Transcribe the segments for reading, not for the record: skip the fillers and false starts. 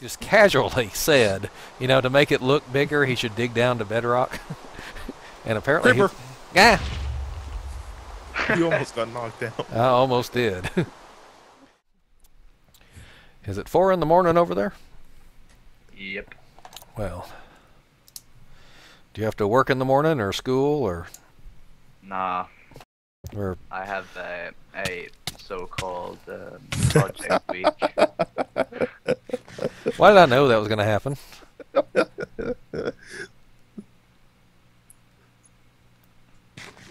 just casually said, you know, to make it look bigger, he should dig down to bedrock. And apparently, Creeper. Yeah, You almost got knocked out. I almost did. Is it 4 in the morning over there? Yep. Well, do you have to work in the morning or school or? Nah. Or I have a so-called project week. why did I know that was going to happen?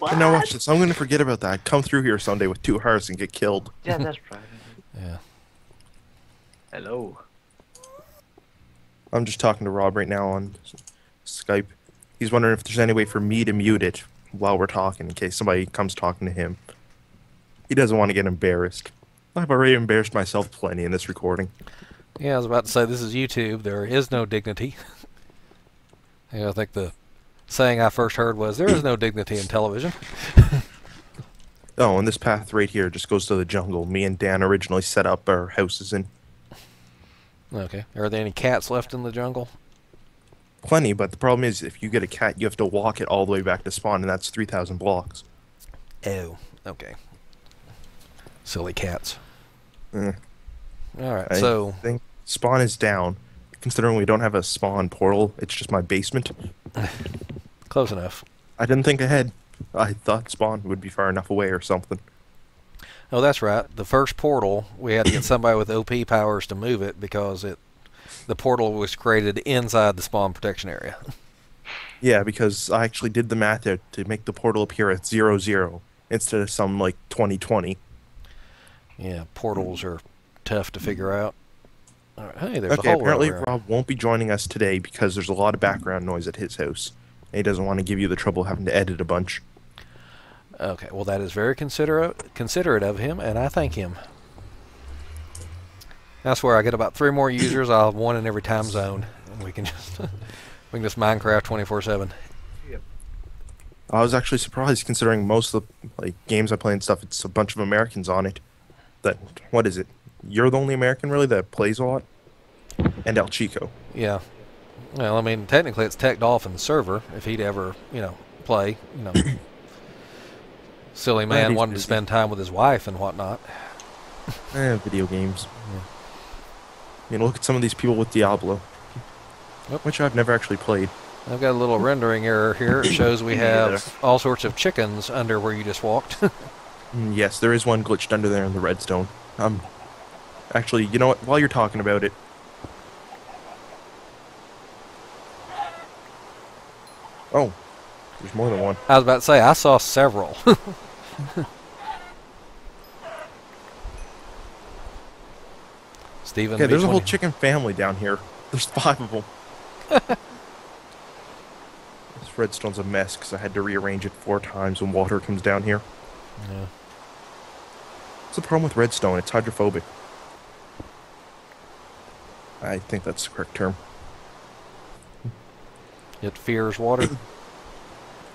And now watch this. I'm going to forget about that. I'd come through here someday with 2 hearts and get killed. Yeah, that's right. Yeah. Hello. I'm just talking to Rob right now on Skype. He's wondering if there's any way for me to mute it while we're talking in case somebody comes talking to him. He doesn't want to get embarrassed. I've already embarrassed myself plenty in this recording. Yeah, I was about to say, this is YouTube. There is no dignity. Yeah, I think the saying I first heard was, there is no dignity in television. Oh, and this path right here just goes to the jungle. Me and Dan originally set up our houses in. Okay. Are there any cats left in the jungle? Plenty, but the problem is if you get a cat, you have to walk it all the way back to spawn, and that's 3,000 blocks. Oh, okay. Silly cats. Eh. All right, I so think spawn is down. Considering we don't have a spawn portal, it's just my basement. close enough. I didn't think ahead. I thought spawn would be far enough away or something. Oh, that's right. The first portal, we had to get somebody with OP powers to move it because the portal was created inside the spawn protection area. Yeah, because I actually did the math there to make the portal appear at 00 instead of some like 2020. Yeah, portals are tough to figure out. All right, hey, there's Okay, a hole apparently over there. Rob won't be joining us today because there's a lot of background noise at his house. And he doesn't want to give you the trouble of having to edit a bunch. Okay, well, that is very considerate of him, and I thank him. I swear, I get about 3 more users. I'll have one in every time zone, and we can just Minecraft 24/7. Yep. I was actually surprised considering most of the games I play and stuff, it's a bunch of Americans on it. What is it? You're the only American really that plays a lot? And El Chico. Yeah. Well, I mean, technically it's TechDolphin's server, if he'd ever, play, Silly man he's wanted to busy. spend time with his wife and whatnot. Video games. Look at some of these people with Diablo. Yep. Which I've never actually played. I've got a little rendering error here. It shows we Me have neither. all sorts of chickens under where you just walked. Yes, there is one glitched under there in the redstone. Actually, you know what? While you're talking about it... Oh, there's more than one. I was about to say, I saw several. Steven, Okay, there's a whole B20. chicken family down here. There's 5 of them. This redstone's a mess because I had to rearrange it 4 times when water comes down here. Yeah. What's the problem with redstone? It's hydrophobic. I think that's the correct term. It fears water.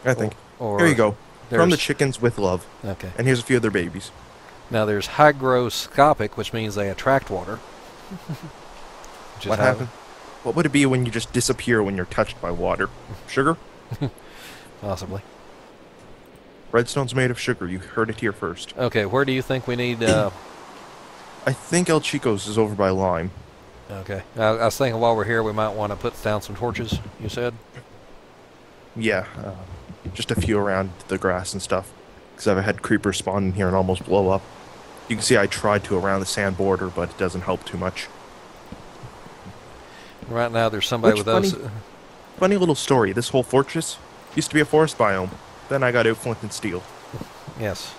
I think. Or Here you go. From the there's- chickens with love. Okay. And here's a few of their babies. Now there's hygroscopic, which means they attract water. Which is What how- happened? What would it be when you just disappear when you're touched by water? Sugar? Possibly. Redstone's made of sugar. You heard it here first. Okay, where do you think we need... I think El Chico's is over by Lime. okay. I was thinking while we're here we might want to put down some torches, you said? Yeah, just a few around the grass and stuff. Because I've had creepers spawn in here and almost blow up. You can see I tried to around the sand border, but it doesn't help too much. Right now there's somebody Which with those... Funny little story. This whole fortress used to be a forest biome. Then I got out flint and steel. Yes.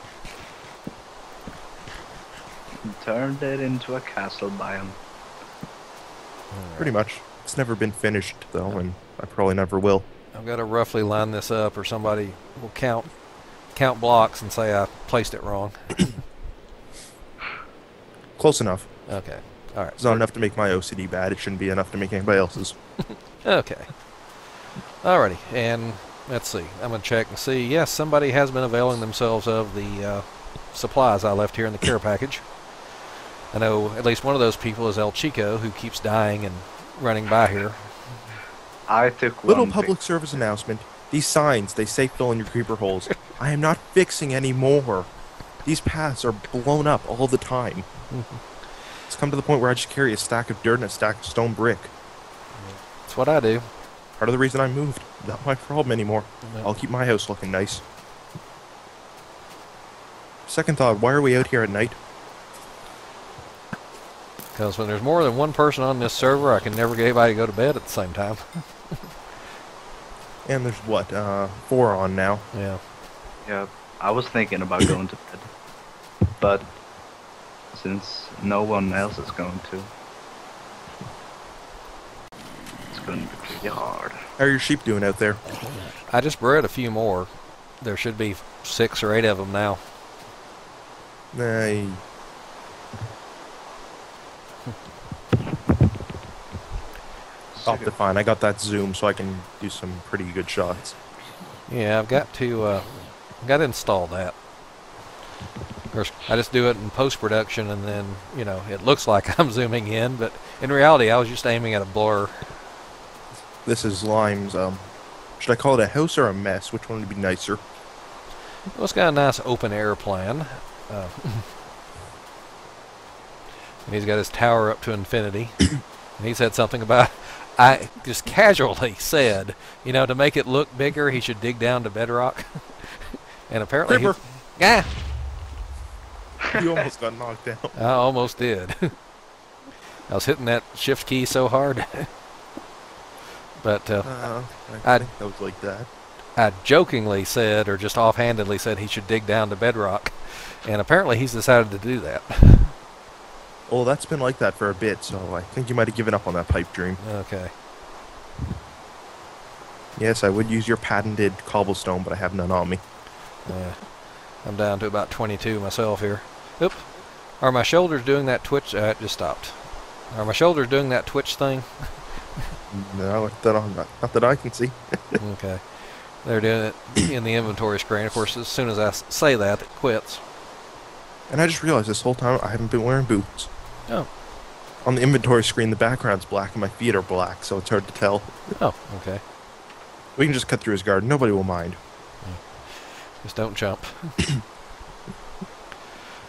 Turned it into a castle biome. Pretty much. It's never been finished, though, and I probably never will. I've got to roughly line this up or somebody will count blocks and say I placed it wrong. Close enough. Okay. All right. It's not enough to make my OCD bad. It shouldn't be enough to make anybody else's. Okay. Alrighty, and let's see. I'm going to check and see. Yes, somebody has been availing themselves of the supplies I left here in the care package. I know at least one of those people is El Chico, who keeps dying and running by here. I took Little one public service announcement. These signs, they say fill in your creeper holes. I am not fixing any more. These paths are blown up all the time. It's come to the point where I just carry a stack of dirt and a stack of stone brick. That's what I do. Part of the reason I moved. Not my problem anymore. No. I'll keep my house looking nice. Second thought, why are we out here at night? Because when there's more than one person on this server, I can never get anybody to go to bed at the same time. And there's what, 4 on now. Yeah. Yeah, I was thinking about going to bed, but since no one else is going to, it's going to be pretty hard. How are your sheep doing out there? I just bred a few more. There should be 6 or 8 of them now. Nah, I'll be fine. I got that zoom so I can do some pretty good shots. Yeah, I've got to install that. Of course, I just do it in post-production, and then, you know, it looks like I'm zooming in, but in reality, I was just aiming at a blur. This is Lime's, should I call it a house or a mess? Which one would be nicer? Well, it's got a nice open-air plan. And he's got his tower up to infinity. And he said something about, I just casually said, you know, to make it look bigger, he should dig down to bedrock. And apparently Creeper! Yeah, You almost got knocked down. I almost did. I was hitting that shift key so hard. But I think that was like that. I jokingly said, or just offhandedly said, he should dig down to bedrock. And apparently he's decided to do that. Well, that's been like that for a bit, so I think you might have given up on that pipe dream. Okay. Yes, I would use your patented cobblestone, but I have none on me. Yeah. I'm down to about 22 myself here. Oop. Are my shoulders doing that twitch? It just stopped. Are my shoulders doing that twitch thing? No, not that I can see. Okay. They're doing it in the inventory screen. Of course, as soon as I say that, it quits. And I just realized this whole time I haven't been wearing boots. Oh. On the inventory screen, the background's black and my feet are black, so it's hard to tell. Oh, okay. We can just cut through his garden. Nobody will mind. Just don't jump.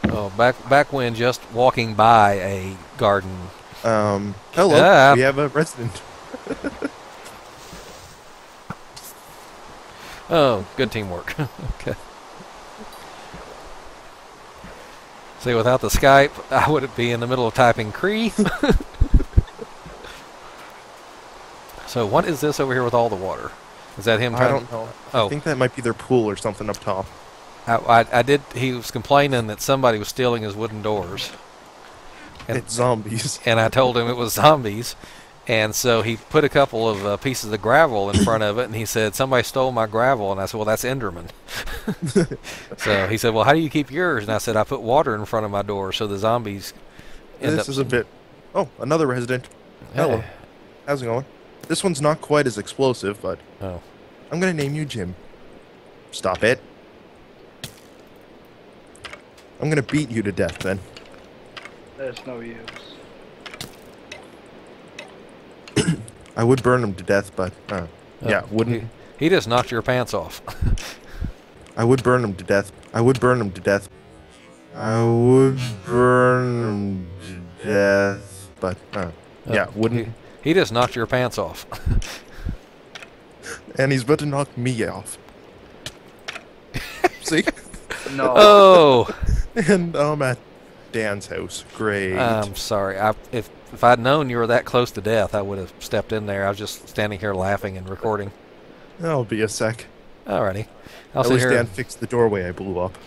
Oh, back when just walking by a garden. Hello. We have a resident. Oh, good teamwork. Okay. See, without the Skype, I would be in the middle of typing Cree. So what is this over here with all the water? Is that him I trying don't know. Oh. I think that might be their pool or something up top. I did. He was complaining that somebody was stealing his wooden doors. And, It's zombies. and I told him it was zombies. And so he put a couple of pieces of gravel in front of it, and he said, somebody stole my gravel. And I said, well, that's Enderman. So he said, well, how do you keep yours? And I said, I put water in front of my door so the zombies end This up... is a bit... Oh, another resident. Hello. Hey. How's it going? This one's not quite as explosive, but Oh. I'm going to name you Jim. Stop it. I'm going to beat you to death, then. There's no use. I would burn him to death, but... yeah, wouldn't... He just knocked your pants off. I would burn him to death. I would burn him to death. I would burn him to death, but... yeah, wouldn't... He just knocked your pants off. And he's about to knock me off. See? No. Oh! And I'm at Dan's house. Great. I'm sorry. If I'd known you were that close to death, I would have stepped in there. I was just standing here laughing and recording. That'll be a sec. Alrighty. I'll At sit least here. Dan fixed the doorway I blew up.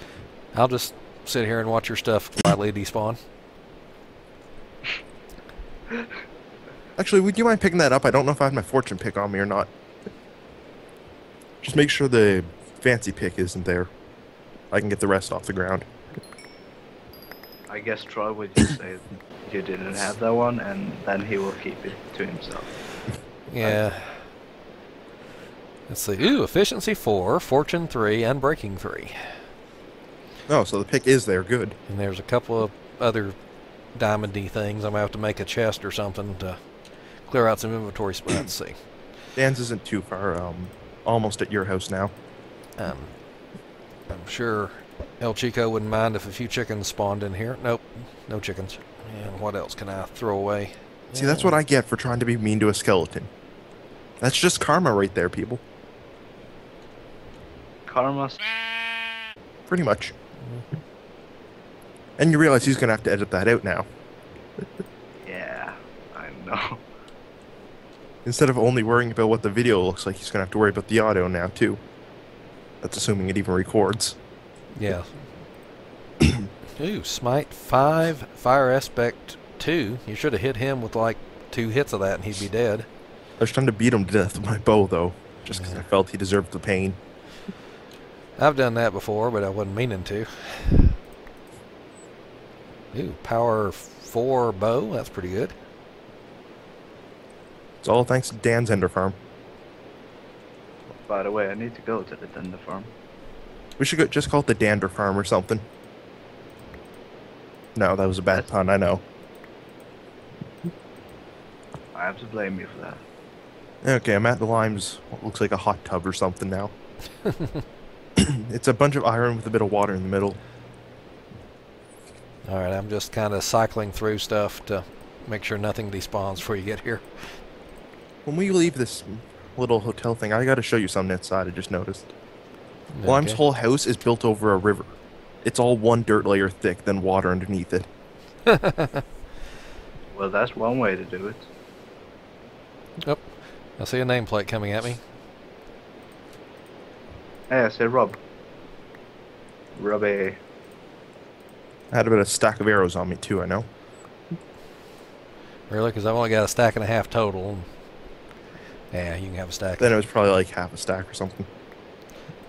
I'll just sit here and watch your stuff quietly despawn. Actually, would you mind picking that up? I don't know if I have my fortune pick on me or not. Just make sure the fancy pick isn't there. I can get the rest off the ground. I guess Troy would just say you didn't have that one, and then he will keep it to himself. Yeah. Let's see. Ooh, efficiency 4, fortune 3, and breaking 3. Oh, so the pick is there. Good. And there's a couple of other diamondy things. I'm going to have to make a chest or something to clear out some inventory spots. See. Dan's isn't too far. Almost at your house now. I'm sure El Chico wouldn't mind if a few chickens spawned in here. Nope, no chickens. And what else can I throw away? See, that's what I get for trying to be mean to a skeleton. That's just karma right there, people. Karma. Pretty much. And you realize he's going to have to edit that out now. Yeah, I know. Instead of only worrying about what the video looks like, he's going to have to worry about the audio now, too. That's assuming it even records. Yeah. Ooh, Smite 5, Fire Aspect 2. You should have hit him with like 2 hits of that and he'd be dead. I was trying to beat him to death with my bow, though, just because I felt he deserved the pain. I've done that before, but I wasn't meaning to. Ooh, Power 4 bow. That's pretty good. It's all thanks to Dan's Ender Farm. By the way, I need to go to the Tender Farm. We should just call it the Dander Farm or something. No, that was a bad pun, I know. I have to blame you for that. Okay, I'm at the Lime's, what looks like a hot tub or something now. It's a bunch of iron with a bit of water in the middle. Alright, I'm just kind of cycling through stuff to make sure nothing despawns before you get here. When we leave this little hotel thing, I gotta show you something inside I just noticed. Okay. Lime's whole house is built over a river. It's all one dirt layer thick, then water underneath it. Well, that's one way to do it. Oh, I see a nameplate coming at me. Hey, I said Rob. Robbie. I had a bit of stack of arrows on me too, I know. Really? Because I've only got a stack and a half total. Yeah, you can have a stack. Then it was probably like half a stack or something.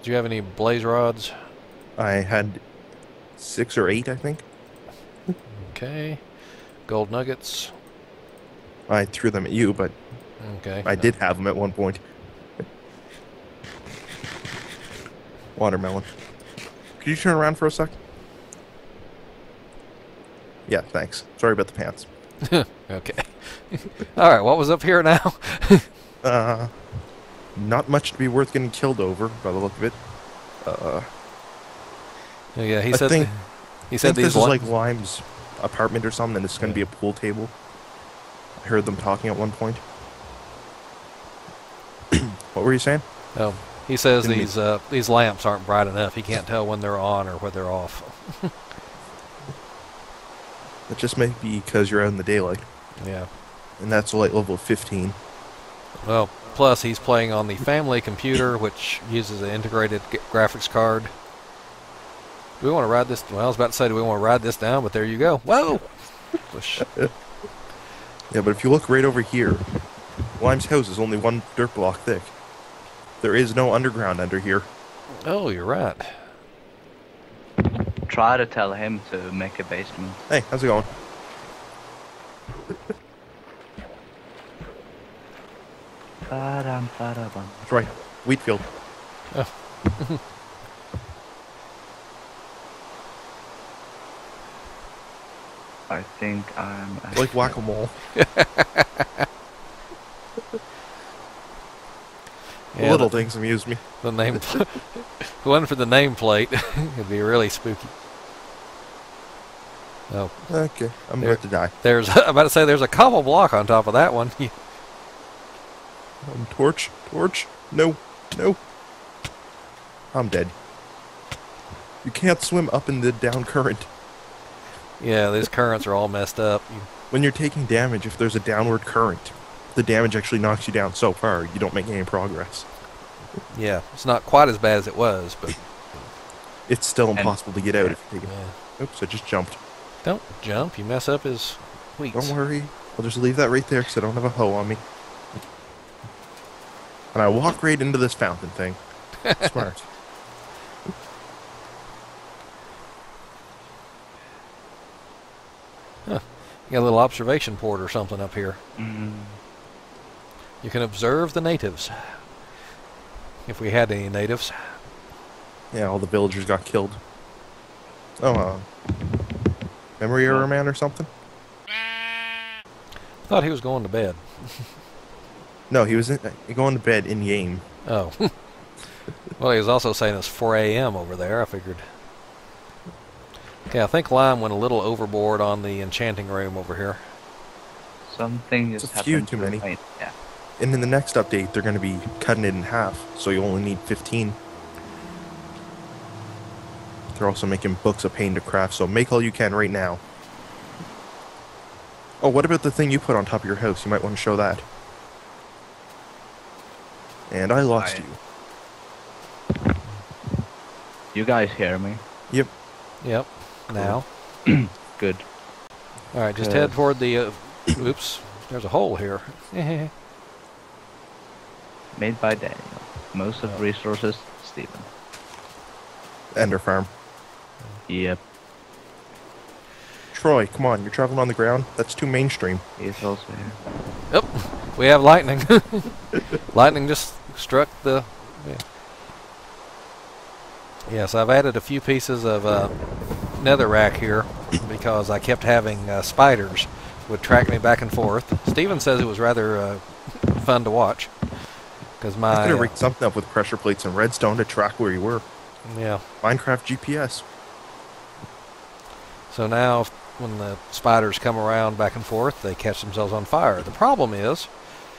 Do you have any blaze rods? I had 6 or 8, I think. Okay. Gold nuggets. I threw them at you, but Okay. I did have them at one point. Watermelon. Could you turn around for a sec? Yeah, thanks. Sorry about the pants. Okay. Alright, what was up here now? Not much to be worth getting killed over, by the look of it. Yeah, he I said. think He said this these is like Lime's apartment or something, and it's going to be a pool table. I heard them talking at one point. What were you saying? Oh, he says Didn't these lamps aren't bright enough. He can't tell when they're on or when they're off. It just may be because you're out in the daylight, Yeah. and that's light level 15. Well, plus he's playing on the family computer, which uses an integrated graphics card. Do we want to ride this? Well, I was about to say, do we want to ride this down? But there you go. Whoa! Push. Yeah, but if you look right over here, Lime's house is only one dirt block thick. There is no underground under here. Oh, you're right. Try to tell him to make a basement. Hey, how's it going? Ba-dum, ba-da-bum. That's right, Wheatfield. Oh. I think I'm... It's like whack-a-mole. Yeah, Little things amuse me. The name. If it wasn't for the nameplate, it'd be really spooky. Oh, Okay, I'm There- about to die. I'm about to say there's a cobble block on top of that one. Torch, no, no. I'm dead. You can't swim up in the down current. Yeah, these currents are all messed up. When you're taking damage, if there's a downward current, the damage actually knocks you down so far, you don't make any progress. Yeah, it's not quite as bad as it was, but It's still impossible to get out if you take it. yeah. Oops, I just jumped. Don't jump. You mess up his wheat. Don't worry. I'll just leave that right there because I don't have a hoe on me. And I walk right into this fountain thing. Smart. You got a little observation port or something up here. Mm, You can observe the natives. If we had any natives. Yeah, all the villagers got killed. Oh, memory error man or something? Thought he was going to bed. No, he was going to bed in game. Oh. Well, he was also saying it's 4 a.m. over there. I figured. Okay, I think Lime went a little overboard on the enchanting room over here. Something It's just a few happened too to many. paint. Yeah. And in the next update, they're going to be cutting it in half, so you only need 15. They're also making books of paint to craft, so make all you can right now. Oh, what about the thing you put on top of your house? You might want to show that. And I lost Hi. you. You guys hear me? Yep. Yep. Now. Good. All right, just head toward the. Oops. There's a hole here. Made by Daniel. Most of the resources, Steven. Ender Farm. Yep. Troy, come on, you're traveling on the ground? That's too mainstream. He's also here. Yep. We have lightning. Lightning just struck the. Yeah. Yes, I've added a few pieces of netherrack here because I kept having spiders would track me back and forth. Steven says it was rather fun to watch because I my could have rigged something up with pressure plates and redstone to track where you were. yeah. Minecraft GPS. So now when the spiders come around back and forth, they catch themselves on fire. The problem is,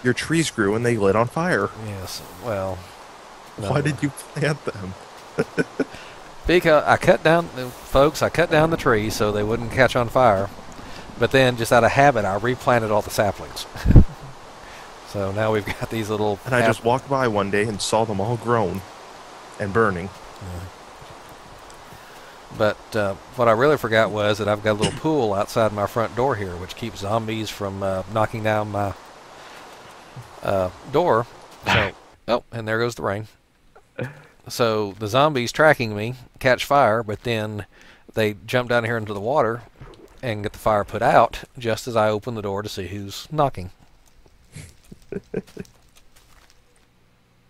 Your trees grew and they lit on fire. yes, well, Why did you plant them? because I cut down, folks, I cut down the trees so they wouldn't catch on fire. But then, just out of habit, I replanted all the saplings. So now we've got these little. And I just walked by one day and saw them all grown and burning. But what I really forgot was that I've got a little pool outside my front door here, which keeps zombies from knocking down my door. So, oh, and there goes the rain. So the zombies tracking me catch fire, but then they jump down here into the water and get the fire put out just as I open the door to see who's knocking.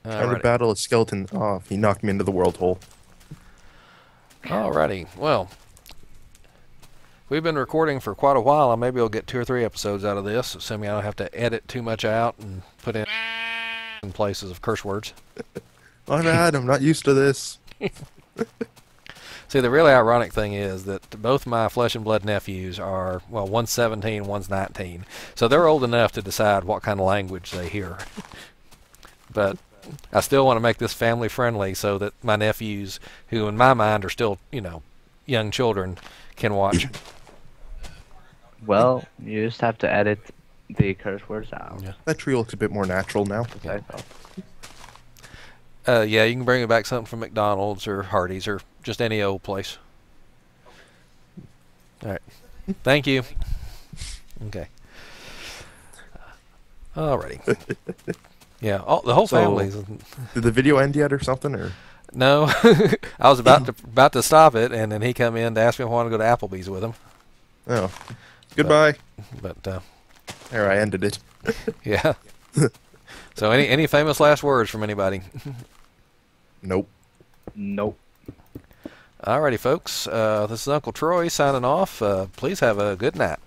Trying to battle a skeleton. Oh, he knocked me into the world hole. Alrighty. Well, we've been recording for quite a while. Maybe I'll get 2 or 3 episodes out of this, assuming I don't have to edit too much out and put in places of curse words. My bad, I'm not used to this. See, the really ironic thing is that both my flesh and blood nephews are, well, one's 17, one's 19. So they're old enough to decide what kind of language they hear. But I still want to make this family friendly so that my nephews, who in my mind are still, young children, can watch. Well, you just have to edit the curse words out. Yeah. That tree looks a bit more natural now. I thought. Yeah, you can bring me back something from McDonald's or Hardee's or just any old place. All right. Thank you. Okay. Alrighty. Yeah, the whole So- family's. Did the video end yet or something? Or No, I was about to stop it, and then he come in to ask me if I want to go to Applebee's with him. oh, goodbye. But There, I ended it. yeah. So any famous last words from anybody? Nope. Nope. Alrighty, folks. This is Uncle Troy signing off. Please have a good night.